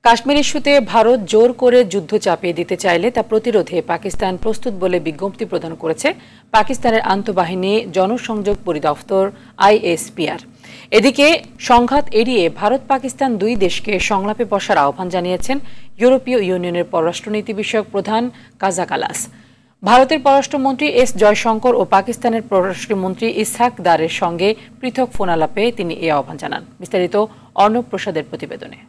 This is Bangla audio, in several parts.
কাশ্মীর ইস্যুতে ভারত জোর করে যুদ্ধ চাপিয়ে দিতে চাইলে তা প্রতিরোধে পাকিস্তান প্রস্তুত বলে বিজ্ঞপ্তি প্রদান করেছে পাকিস্তানের আন্তঃবাহিনী জনসংযোগ পরিদপ্তর আইএসপিআর। এদিকে সংঘাত এড়িয়ে ভারত পাকিস্তান দুই দেশকে সংলাপে বসার আহ্বান জানিয়েছেন ইউরোপীয় ইউনিয়নের পররাষ্ট্রনীতি বিষয়ক প্রধান কাজা কালাস। ভারতের পররাষ্ট্রমন্ত্রী এস জয়শঙ্কর ও পাকিস্তানের পররাষ্ট্রমন্ত্রী ইসহাক দারের সঙ্গে পৃথক ফোনালাপে তিনি এই আহ্বান জানান। বিস্তারিত অর্ণব প্রসাদের প্রতিবেদনে।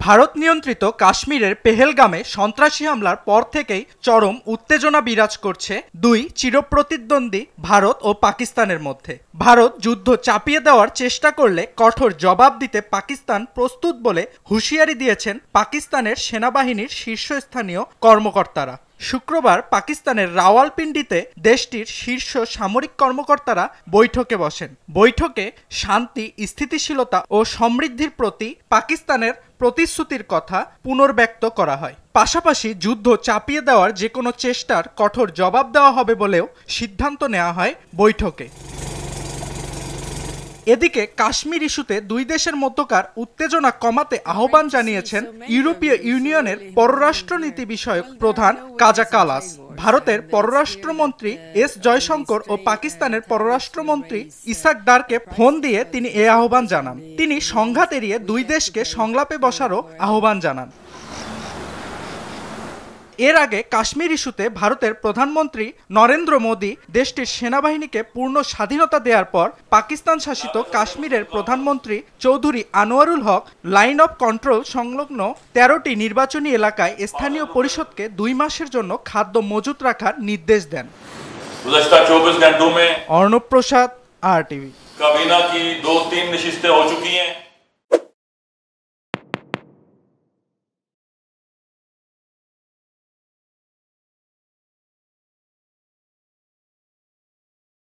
ভারত নিয়ন্ত্রিত কাশ্মীরের পেহেলগামে সন্ত্রাসী হামলার পর থেকেই চরম উত্তেজনা বিরাজ করছে দুই চিরপ্রতিদ্বন্দ্বী ভারত ও পাকিস্তানের মধ্যে। ভারত যুদ্ধ চাপিয়ে দেওয়ার চেষ্টা করলে কঠোর জবাব দিতে পাকিস্তান প্রস্তুত বলে হুঁশিয়ারি দিয়েছেন পাকিস্তানের সেনাবাহিনীর শীর্ষস্থানীয় কর্মকর্তারা। শুক্রবার পাকিস্তানের রাওয়ালপিন্ডিতে দেশটির শীর্ষ সামরিক কর্মকর্তারা বৈঠকে বসেন। বৈঠকে শান্তি, স্থিতিশীলতা ও সমৃদ্ধির প্রতি পাকিস্তানের প্রতিশ্রুতির কথা পুনর্ব্যক্ত করা হয়। পাশাপাশি যুদ্ধ চাপিয়ে দেওয়ার যে কোনো চেষ্টার কঠোর জবাব দেওয়া হবে বলেও সিদ্ধান্ত নেওয়া হয় বৈঠকে। এদিকে কাশ্মীর ইস্যুতে দুই দেশের মধ্যকার উত্তেজনা কমাতে আহ্বান জানিয়েছেন ইউরোপীয় ইউনিয়নের পররাষ্ট্রনীতি বিষয়ক প্রধান কাজা কালাস। ভারতের পররাষ্ট্রমন্ত্রী এস জয়শঙ্কর ও পাকিস্তানের পররাষ্ট্রমন্ত্রী ইসহাক দারকে ফোন দিয়ে তিনি এ আহ্বান জানান। তিনি সংঘাত এড়িয়ে দুই দেশকে সংলাপে বসারও আহ্বান জানান। এর আগে কাশ্মীর ইস্যুতে ভারতের প্রধানমন্ত্রী নরেন্দ্র মোদী দেশটির সেনাবাহিনীকে পূর্ণ স্বাধীনতা দেওয়ার পর পাকিস্তান শাসিত কাশ্মীরের প্রধানমন্ত্রী Chowdhury Anwarul Haque line of control সংলগ্ন 13টি নির্বাচনী এলাকায় স্থানীয় পরিষদকে 2 মাসের জন্য খাদ্য মজুত রাখার নির্দেশ দেন। অর্ণব প্রসাদ, RTV। काबीना की 2-3 नशिस्तें हो चुकी हैं।